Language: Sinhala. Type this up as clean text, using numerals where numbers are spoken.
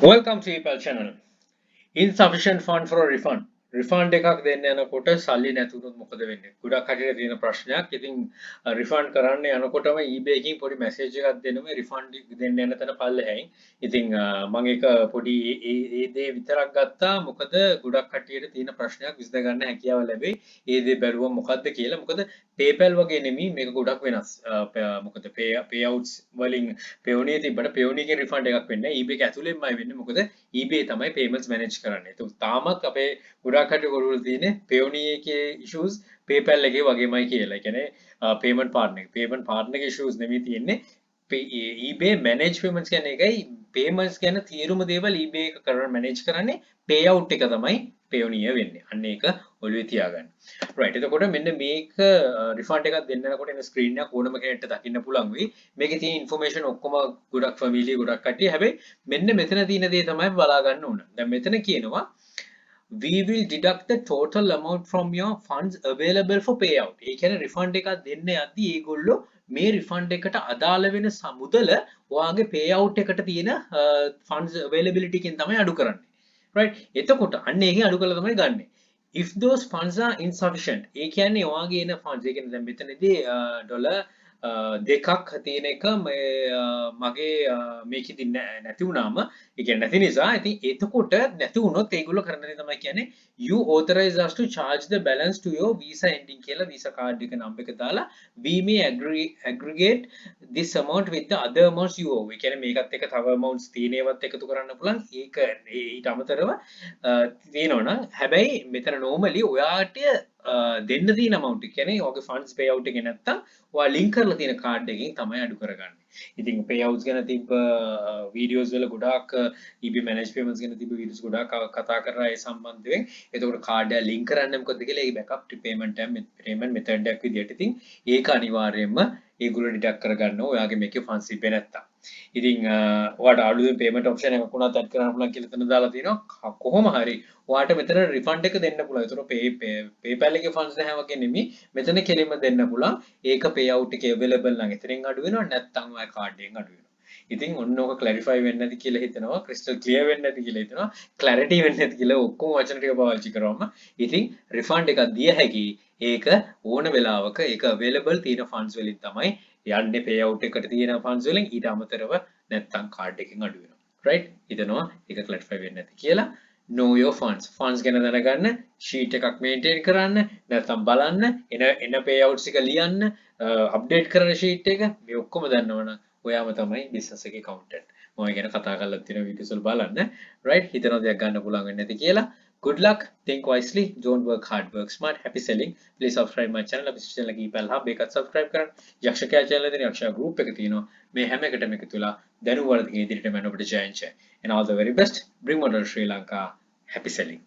Welcome to PayPal channel. Insufficient fund for a refund. Refund එකක් දෙන්න යනකොට සල්ලි නැති වුණොත් මොකද වෙන්නේ? ගොඩක් කටියට තියෙන ප්‍රශ්නයක්. ඉතින් refund කරන්න යනකොටම eBay එකකින් පොඩි message එකක් දෙනවා refund දෙන්න යන තැන පල්ලෙහැයින්. ඉතින් මම ඒක පොඩි ඒ දේ විතරක් ගත්තා. මොකද ගොඩක් කටියට තියෙන ප්‍රශ්නයක් විසඳ ගන්න හැකියාව ලැබෙයි. ඒ දේ බැලුවා මොකද්ද කියලා. මොකද PayPal වගේ නෙමෙයි මේක ගොඩක් වෙනස්. මොකද payouts වලින් Payoneer තිබ්බට Payoneer එකේ refund එකක් වෙන්නේ නැහැ. eBay එක ඇතුළෙන්මයි වෙන්නේ. මොකද eBay තමයි payments manage කරන්නේ. ඒක තාමත් අපේ ගොඩක් කටි ඔයගොල්ලෝ තියෙන්නේ Payoneer එකේ issues PayPal එකේ වගේමයි කියලා. ඒ කියන්නේ payment partner එක. payment partner එකේ issues නෙමෙයි තියෙන්නේ. eBay manage payments කියන එකයි payments ගැන තීරුම දේවල් eBay එක කරන manage කරන්නේ payout එක තමයි Payoneer වෙන්නේ. අන්න ඒක ඔළුවේ තියාගන්න. right එතකොට මෙන්න මේක refund එකක් දෙන්නකොට එන screen එක ඕනම කෙනෙක්ට දකින්න පුළුවන් වෙයි. මේකේ තියෙන information ඔක්කොම ගොඩක් familiar ගොඩක් කට්ටිය. හැබැයි මෙන්න මෙතන තියෙන දේ තමයි බලා ගන්න ඕන. දැන් මෙතන කියනවා we will deduct the total amount from your funds available for payout. ඒ කියන්නේ refund එකක් දෙන්න යද්දි ඒගොල්ලෝ මේ refund එකට අදාළ වෙන සමුදල ඔයාගේ payout එකට තියෙන funds availability එකෙන් තමයි අඩු කරන්නේ. right එතකොට අන්න ඒකෙන් අඩු කරලා තමයි ගන්නෙ. if those funds are insufficient ඒ කියන්නේ ඔයාගේ එන funds ඒ කියන්නේ දැන් මෙතනදී ඩොලර් දෙකක් තියෙන එක මගේ මේකෙදි නැති වුණාම ඒ කියන්නේ නැති නිසා ඉතින් එතකොට නැති වුණොත් ඒගොල්ලෝ කරන දේ තමයි කියන්නේ you authorize us to charge the balance to your visa ending කියලා visa card එක number එක දාලා we may aggregate this amount with the other amounts you owe. ඒ කියන්නේ මේකත් එක්ක තව amounts තියෙන ඒවත් එකතු කරන්න පුළුවන්. ඒක ඊට අමතරව තියෙනවනම් හැබැයි මෙතන normally ඔයාට දෙන්න තියෙන amount එක කියන්නේ ඔයාගේ funds payout එකේ නැත්තම් ඔයා link කරලා තියෙන card එකකින් තමයි අඩු කරගන්නේ. ඉතින් payouts ගැන තිබ්බ videos වල ගොඩාක් eBay managed payments ගැන තිබ්බ videos ගොඩාක් කතා කරා ඒ සම්බන්ධයෙන්. එතකොට card එක link කරන්න මොකද කියලා ඒ backup payment method එකක් විදියට. ඉතින් ඒක අනිවාර්යයෙන්ම ඒගොල්ලෝ deduct කරගන්නවා ඔයාගේ මේකේ funds තිබ්බේ නැත්තම්. ඉතින් ඔයාට අලුතෙන් payment option එකක් වුණත් add කරන්න පුළුවන් කියලා එතන දාලා තියෙනවා. කොහොම හරි ඔයාට මෙතන refund එක දෙන්න පුළුවන්. ඒතර PayPal එකේ funds නැහැ වගේ නෙමෙයි. මෙතන කෙලින්ම දෙන්න පුළුවන්. ඒක payout එකේ available නම් එතනින් අඩු වෙනවා. නැත්නම් ඔයා card එකෙන් අඩු වෙනවා. ඉතින් ඔන්න ඕක clarify වෙන්නේ නැති කියලා හිතනවා. crystal clear වෙන්නේ නැති කියලා හිතනවා. clarity වෙන්නේ නැති කියලා ඔක්කොම වචන ටික පාවිච්චි කරාම ඉතින් refund එකක් දිය හැකි. ඒක ඕන වෙලාවක ඒක available තියෙන funds වලින් තමයි යන්නේ payout එකට තියෙන funds වලින් ඊට අමතරව නැත්නම් card එකෙන් අඩු වෙනවා. right? හිතනවා ඒක clarify වෙන්නේ නැති කියලා. know your funds ගැන දැනගන්න sheet එකක් maintain කරන්න නැත්නම් බලන්න එන payouts එක ලියන්න update කරන sheet එක මේ ඔක්කොම දන්නවනම් ඔයාම තමයි business එකේ accountant. මම ගැන කතා කරලා තියෙන videos වල බලන්න right හිතන දෙයක් ගන්න පුළුවන් වෙන්නේ නැති කියලා. good luck, think wisely, don't work hard, work smart, happy selling. Please subscribe my channel. අපි channel එක PayPal hub එකත් subscribe කරන්න. යක්ෂකයා channel එකේ යක්ෂයා group එක තියෙනවා. මේ හැම එකටම එකතු වෙලා දැනුම වලදී ඉදිරියට යන්න ඔබට ජයන්ච. And all the very best. Bring model Sri Lanka. Happy selling.